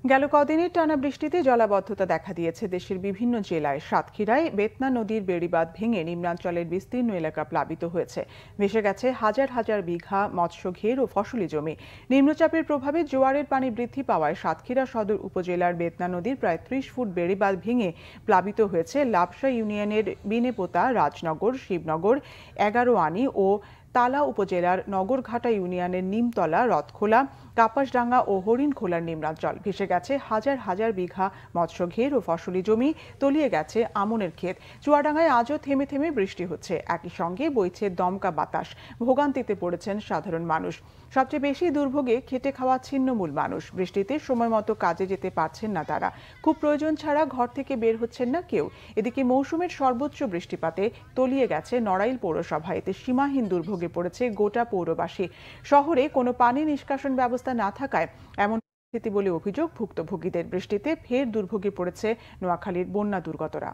গেল কদিনের টানা বৃষ্টিতে জলাবদ্ধতা দেখা দিয়েছে দেশের বিভিন্ন জেলায়। সাতক্ষীরায় বেতনা নদীর বেড়িবাঁধ ভেঙে নিম্নাঞ্চলের বিস্তীর্ণ এলাকা প্লাবিত হয়েছে। ভেসে গেছে হাজার হাজার বিঘা মৎস্য ঘের ও ফসলি জমি। নিম্নচাপের প্রভাবে জোয়ারের পানি বৃদ্ধি পাওয়ায় সাতক্ষীরা সদর উপজেলার বেতনা নদীর প্রায় ৩০ ফুট বেড়িবাঁধ ভেঙে প্লাবিত হয়েছে লাবসা ইউনিয়নের বিনেপোতা, রাজনগর, শিবনগর, ১১ আনি ও তালা উপজেলার নগরঘাটা ইউনিয়নের নিমতলা, রথখোলা, কাপাসডাঙ্গা ও হরিণখোলার নিম্নাঞ্চল। ভেসে গেছে হাজার হাজার বিঘা মৎস্য ঘের ও ফসলি জমি, তলিয়ে গেছে আমনের ক্ষেত। চুয়াডাঙ্গায় আজও থেমে থেমে বৃষ্টি হচ্ছে, একই সঙ্গে বইছে দমকা বাতাস। ভোগান্তিতে পড়েছেন সাধারণ মানুষ। সবচেয়ে বেশি দুর্ভোগে খেটে খাওয়া ছিন্নমূল মানুষ। বৃষ্টিতে সময় মতো কাজে যেতে পারছেন না তারা। খুব প্রয়োজন ছাড়া ঘর থেকে বের হচ্ছেন না কেউ। এদিকে মৌসুমের সর্বোচ্চ বৃষ্টিপাতে তলিয়ে গেছে নড়াইল পৌরসভা। এতে সীমাহীন দুর্ভোগে পড়েছে গোটা পৌরবাসী। শহরে কোনো পানি নিষ্কাশন ব্যবস্থা না থাকায় এমন পরিস্থিতি বলে অভিযোগ ভুক্তভোগীদের। বৃষ্টিতে ফের দুর্ভোগে পড়েছে নোয়াখালীর বন্যা দুর্গতরা।